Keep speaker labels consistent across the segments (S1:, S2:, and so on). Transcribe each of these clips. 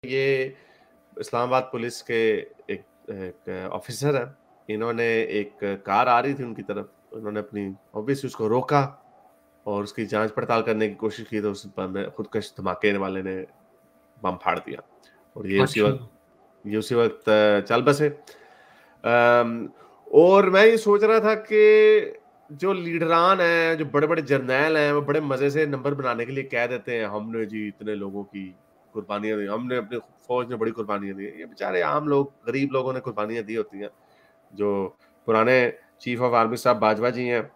S1: ये इस्लामाबाद पुलिस के एक एक ऑफिसर है। इन्होंने एक कार आ रही थी उनकी तरफ, उन्होंने अपनी ऑब्वियसली उसको रोका और उसकी जांच पड़ताल करने की कोशिश की, तो उस खुदकश धमाके वाले ने बम फाड़ दिया और
S2: अच्छा।
S1: ये उसी वक्त चल बसे। और मैं ये सोच रहा था कि जो लीडरान हैं, जो बड़े-बड़े जर्नैल हैं, वो बड़े मज़े से नंबर बनाने के लिए कह देते हैं, हमने जी इतने लोगों की कुर्बानियाँ दी, हमने अपनी फ़ौज ने बड़ी कुर्बानियाँ दी। ये बेचारे आम लोग, गरीब लोगों ने कुर्बानियाँ दी होती हैं। जो पुराने चीफ ऑफ आर्मी साहब बाजवा जी हैं,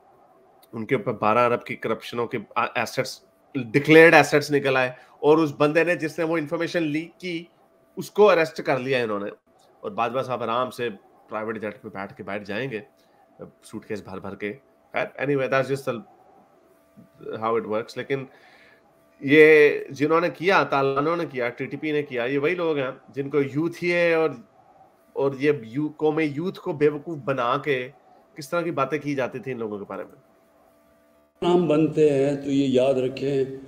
S1: उनके ऊपर 12 अरब की करप्शनों के एसेट्स, डिक्लेयर्ड एसेट्स निकल आए और उस बंदे ने जिसने वो इन्फॉर्मेशन लीक की, उसको अरेस्ट कर लिया इन्होंने और बाजवा साहब आराम से प्राइवेट जेट में बैठ के बैठ जाएंगे, सूटकेस भर भर के। Anyway that's just how it works. लेकिन ये जिन्होंने किया, तालिबानों ने किया, टीटीपी ने किया, ये वही लोग हैं जिनको यूथ ये और ये कौमे यूथ को बेवकूफ बना के किस तरह की बातें की जाती थी इन लोगों के बारे में।
S3: नाम बनते हैं तो ये याद रखें,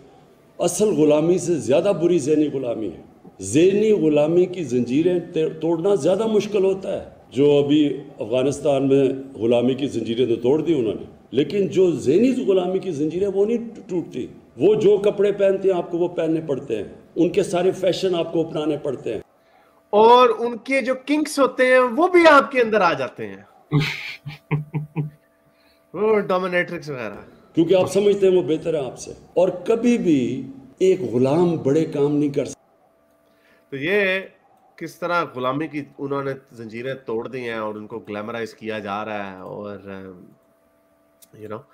S3: असल गुलामी से ज़्यादा बुरी ज़हनी गुलामी है। ज़हनी गुलामी की जंजीरें तोड़ना ज़्यादा मुश्किल होता है। जो अभी अफ़गानिस्तान में गुलामी की जंजीरें तो तोड़ दी उन्होंने, लेकिन जो ज़हनी गुलामी की जंजीरें वो नहीं टूटती। वो जो कपड़े पहनते हैं आपको वो पहनने पड़ते हैं, उनके सारे फैशन आपको अपनाने पड़ते हैं,
S1: और उनके जो किंग्स होते हैं वो भी आपके अंदर आ जाते हैं वो डोमिनेट्रिक्स वगैरह,
S3: क्योंकि आप समझते हैं वो बेहतर है आपसे। और कभी भी एक गुलाम बड़े काम नहीं कर सकता।
S1: तो ये किस तरह गुलामी की उन्होंने जंजीरें तोड़ दी हैं और उनको ग्लैमराइज किया जा रहा है। और you know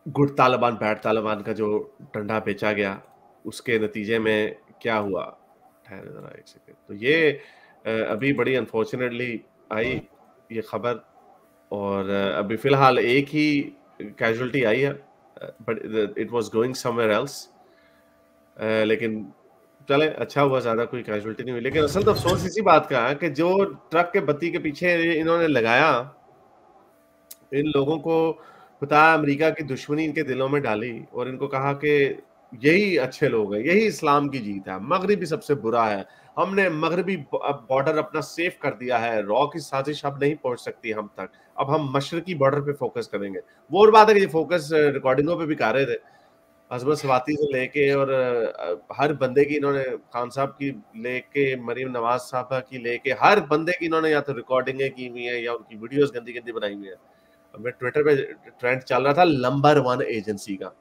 S1: good Taliban bad Taliban का जो डंडा बेचा गया, उसके नतीजे में क्या हुआ, ठहरे जरा एक सेकंड। तो ये अभी बड़ी अनफॉर्चुनेटली आई ये खबर, और अभी फिलहाल एक ही कैजुअल्टी आई है, but it was going somewhere else. लेकिन चले, अच्छा हुआ, ज्यादा कोई कैजुअल्टी नहीं हुई। लेकिन असल तो अफसोस इसी बात का है कि जो ट्रक के बत्ती के पीछे इन्होंने लगाया, इन लोगों को बताया, अमेरिका की दुश्मनी इनके दिलों में डाली और इनको कहा कि यही अच्छे लोग हैं, यही इस्लाम की जीत है, मगरिबी सबसे बुरा है, हमने मगरिबी बॉर्डर अपना सेफ कर दिया है, रॉ की साजिश अब नहीं पहुंच सकती हम तक, अब हम मशरकी बॉर्डर पे फोकस करेंगे। वो और बात है कि ये फोकस रिकॉर्डिंगों पे भी कर रहे थे, अजमत सवाती से लेके और हर बंदे की इन्होंने, खान साहब की लेके मरीम नवाज साहबा की लेके, हर बंदे की इन्होंने या तो रिकॉर्डिंगें की हुई है या उनकी वीडियोस गंदी गंदी बनाई हुई है। मैं ट्विटर पे ट्रेंड चल रहा था नंबर 1 एजेंसी का,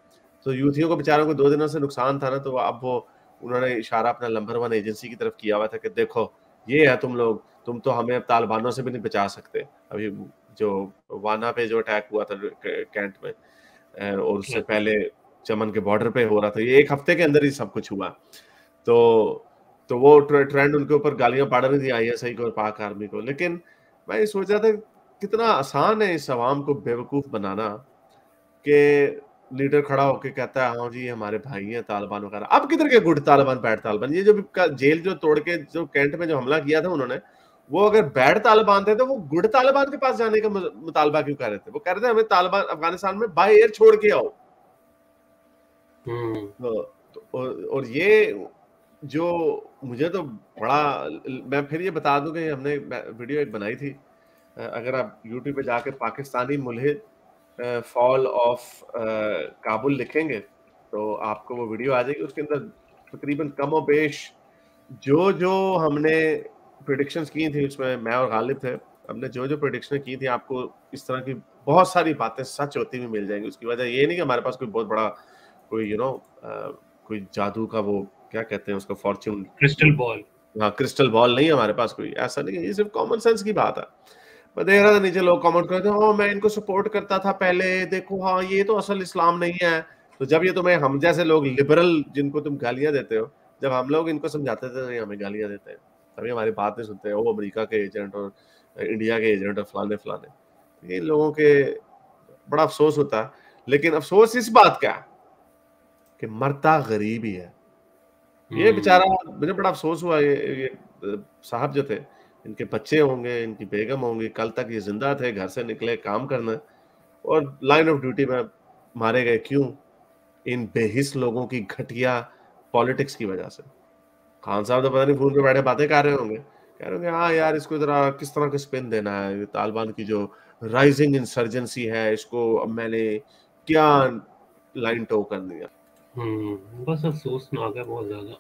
S1: तो यूथियों को बेचारों को 2 दिनों से नुकसान था ना, तो अब वो उन्होंने इशारा अपना नंबर 1 एजेंसी की तरफ किया हुआ था कि देखो ये है तुम लोग, तुम तो हमें अब तालिबानों से भी नहीं बचा सकते। अभी जो वाना पे जो अटैक हुआ था कैंट में, और उससे पहले चमन के बॉर्डर पे हो रहा था, ये 1 हफ्ते के अंदर ही सब कुछ हुआ। तो वो ट्रेंड उनके ऊपर गालियां पड़ रही थी आईएसआई को और पाक आर्मी को। लेकिन मैं ये सोच रहा था कितना आसान है इस अवाम को बेवकूफ बनाना कि लीडर खड़ा होके कहता है हाँ जी हमारे भाई हैं तालिबान वगैरह। अब किधर के गुड तालिबान बैड तालिबान? ये जो जेल जो तोड़ के जो कैंट में जो हमला किया था उन्होंने, वो अगर बैड तालिबान थे तो वो गुड तालिबान के पास जाने का मुतालबा क्यों कर रहे थे? वो कह रहे थे हमें तालिबान अफगानिस्तान में बाय एयर छोड़ के आओ। और ये जो मुझे तो बड़ा, मैं फिर ये बता दूं कि हमने वीडियो एक बनाई थी, अगर आप यूट्यूब पे जाके पाकिस्तानी मुल्हिद फॉल ऑफ काबुल लिखेंगे तो आपको वो वीडियो आ जाएगी। उसके अंदर तकरीबन कम बेश जो जो हमने प्रेडिक्शंस की थी, उसमें मैं और गालिब थे, हमने जो जो प्रेडिक्शन की थी, आपको इस तरह की बहुत सारी बातें सच होती हुई मिल जाएंगी। उसकी वजह ये नहीं कि हमारे पास कोई बहुत बड़ा कोई कोई जादू का वो क्या कहते हैं उसको, फॉर्च्यून
S2: क्रिस्टल बॉल,
S1: हाँ क्रिस्टल बॉल नहीं है हमारे पास कोई, ऐसा नहीं है, ये सिर्फ कॉमन सेंस की बात है। मैं देख रहा था नीचे लोग कमेंट करते हैं, हाँ मैं इनको सपोर्ट करता था पहले, देखो हाँ ये तो असल इस्लाम नहीं है। तो जब ये तुम्हें, हम जैसे लोग लिबरल जिनको तुम गालियां देते हो, जब हम लोग इनको समझाते थे तो हमें गालियां देते हैं, तभी हमारी बात नहीं सुनते हैं, वो अमेरिका के एजेंट और इंडिया के एजेंट और फलाने फलाने। ये लोगों के बड़ा अफसोस होता है। लेकिन अफसोस इस बात का कि मरता गरीब ही है। ये बेचारा, मुझे बड़ा अफसोस हुआ, ये साहब जो थे, इनके बच्चे होंगे, इनकी बेगम होंगी, कल तक ये जिंदा थे, घर से निकले काम करना, और लाइन ऑफ ड्यूटी में मारे गए। क्यों? इन बेहिस लोगों की घटिया पॉलिटिक्स की वजह से, खान साहब तो पता नहीं फोन पे बैठे बातें कर रहे होंगे, कह रहे होंगे हाँ यार इसको जरा किस तरह का स्पिन देना है, ये तालिबान की जो राइजिंग इंसर्जेंसी है इसको अब मैंने क्या लाइन टो करनी है।
S2: बस अफसोसनाक है बहुत ज्यादा।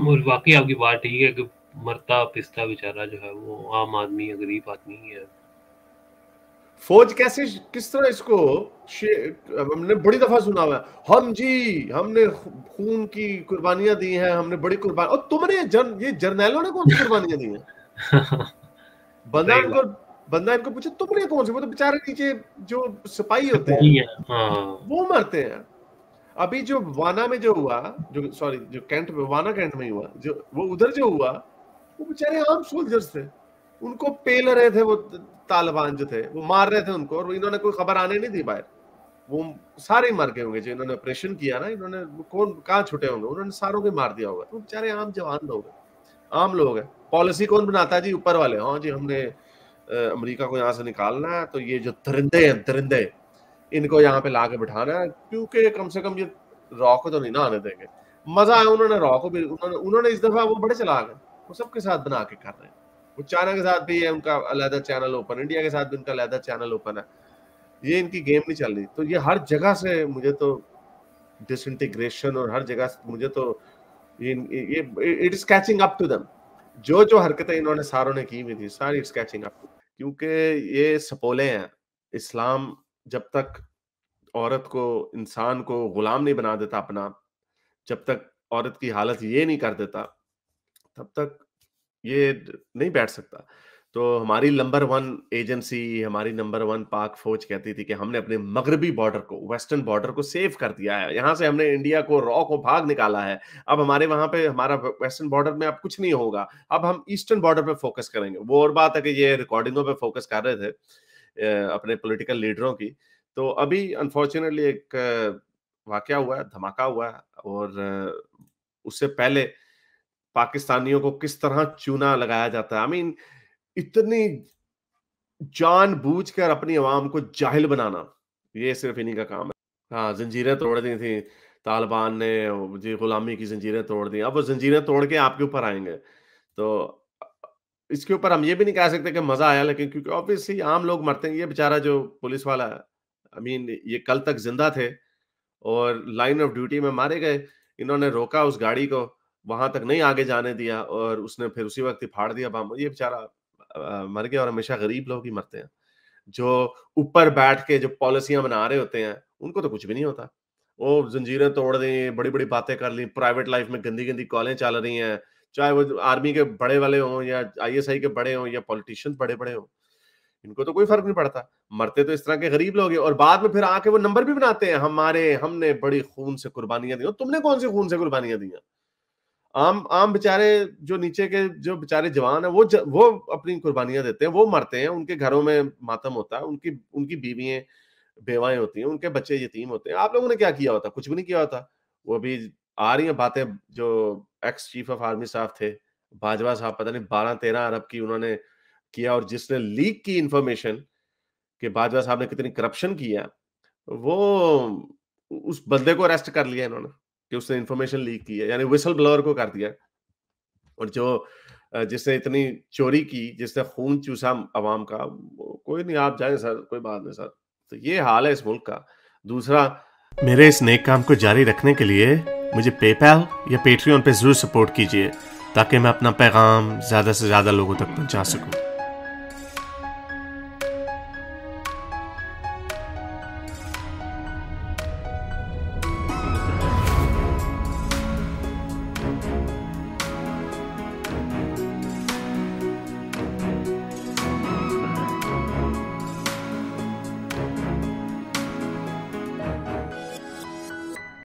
S2: और बाकी आपकी बात ठीक है कि मरता पिसता बेचारा जो है वो आम आदमी है, गरीब आदमी ही है।
S1: फौज कैसे किस तरह इसको हमने बड़ी दफा सुना हुआ है, हम जी हमने खून की कुर्बानियां दी हैं, हमने बड़ी कुर्बानी, और तुमने ये जर्नैलों ने कौन सी कुर्बानियां दी हैं? बंदा इनको पूछे तुमने कौन सी, वो तो बेचारे नीचे जो सिपाही होते हैं वो मरते हैं। अभी जो वाना में जो हुआ, जो कैंट में, वाना कैंट में हुआ, जो वो उधर जो हुआ, वो बेचारे आम सोल्जर्स थे, उनको पेल रहे थे वो तालिबान जो थे, वो मार रहे थे उनको, और इन्होंने कोई खबर आने नहीं दी बाहर। वो सारे मर गए होंगे जो इन्होंने ऑपरेशन किया ना, इन्होंने कौन कहाँ छुटे होंगे, उन्होंने सारों को मार दिया होगा। तो बेचारे आम जवान लोग हैं, आम लोग हैं। पॉलिसी कौन बनाता है जी? ऊपर वाले। हाँ जी हमने अमेरिका को यहाँ से निकालना है, तो ये जो दरिंदे हैं, दरिंदे, इनको यहाँ पे ला के बिठाना है, क्योंकि कम से कम ये रॉ को तो नहीं ना आने देंगे। मजा आया उन्होंने रॉ को भी, उन्होंने इस दफा वो बड़े चलाक हैं, वो सबके साथ बना के कर रहे हैं। वो चाइना के साथ भी है उनका अलहदा चैनल ओपन, इंडिया के साथ भी उनका अलहदा चैनल ओपन है। ये इनकी गेम नहीं चल रही। तो ये हर जगह से मुझे तो डिसइंटीग्रेशन, और हर जगह से मुझे तो ये it is catching up to them. जो हरकतें इन्होंने सारों ने की हुई थी सारी इट्स कैचिंग अप, क्योंकि ये सपोले हैं। इस्लाम जब तक औरत को, इंसान को गुलाम नहीं बना देता अपना, जब तक औरत की हालत ये नहीं कर देता, तब तक ये नहीं बैठ सकता। तो हमारी नंबर 1 एजेंसी, हमारी नंबर 1 पाक फौज कहती थी कि हमने अपने मगरबी बॉर्डर को, वेस्टर्न बॉर्डर को सेव कर दिया है, यहाँ से हमने इंडिया को, रॉ को भाग निकाला है। अब हमारे वहां पे, हमारा वेस्टर्न बॉर्डर में अब कुछ नहीं होगा, अब हम ईस्टर्न बॉर्डर पे फोकस करेंगे। वो और बात है कि ये रिकॉर्डिंगों पे फोकस कर रहे थे अपने पॉलिटिकल लीडरों की। तो अभी अनफॉर्चुनेटली एक वाकया हुआ है, धमाका हुआ है, और उससे पहले पाकिस्तानियों को किस तरह चूना लगाया जाता है। आई मीन इतनी जानबूझकर अपनी आवाम को जाहिल बनाना, ये सिर्फ इन्हीं का काम है। हाँ, जंजीरें तोड़ दी थी तालिबान ने, जी गुलामी की जंजीरें तोड़ दी। अब वो जंजीरें तोड़ के आपके ऊपर आएंगे, तो इसके ऊपर हम ये भी नहीं कह सकते कि मजा आया, लेकिन क्योंकि ऑब्वियसली आम लोग मरते हैं। ये बेचारा जो पुलिस वाला है, आई मीन ये कल तक जिंदा थे और लाइन ऑफ ड्यूटी में मारे गए। इन्होंने रोका उस गाड़ी को, वहां तक नहीं आगे जाने दिया, और उसने फिर उसी वक्त ही फाड़ दिया बम। ये बेचारा मर गया। और हमेशा गरीब लोग ही मरते हैं, जो ऊपर बैठ के जो पॉलिसियां बना रहे होते हैं, उनको तो कुछ भी नहीं होता। वो जंजीरें तोड़ दी, बड़ी बड़ी बातें कर ली, प्राइवेट लाइफ में गंदी गंदी कॉलें चल रही हैं, चाहे वो आर्मी के बड़े वाले हों या ISI के बड़े हों या पॉलिटिशियंस बड़े बड़े हों, इनको तो कोई फर्क नहीं पड़ता। मरते तो इस तरह के गरीब लोग हैं, और बाद में फिर आके वो नंबर भी बनाते हैं, हमने बड़ी खून से कुर्बानियां दी। तुमने कौन सी खून से कुर्बानियां दी? आम बेचारे जो नीचे के जो बेचारे जवान है, वो अपनी कुर्बानियां देते हैं, वो मरते हैं, उनके घरों में मातम होता है, उनकी बीवियां बेवाएं होती हैं, उनके बच्चे यतीम होते हैं। आप लोगों ने क्या किया होता? कुछ भी नहीं किया होता। वो अभी आ रही हैं बातें, जो एक्स चीफ ऑफ आर्मी साहब थे बाजवा साहब, पता नहीं 12-13 अरब की उन्होंने किया, और जिसने लीक की इंफॉर्मेशन कि बाजवा साहब ने कितनी करप्शन किया, वो उस बंदे को अरेस्ट कर लिया इन्होंने कि उसने इंफॉर्मेशन लीक की है, यानी विसल ब्लोअर को कर दिया। और जो जिसने इतनी चोरी की, जिसने खून चूसा अवाम का, कोई नहीं, आप जाए सर, कोई बात नहीं सर। तो ये हाल है इस मुल्क का। दूसरा, मेरे इस नेक काम को जारी रखने के लिए मुझे पेपैल या पेट्रियन पे जरूर सपोर्ट कीजिए, ताकि मैं अपना पैगाम ज्यादा से ज्यादा लोगों तक पहुंचा सकूं।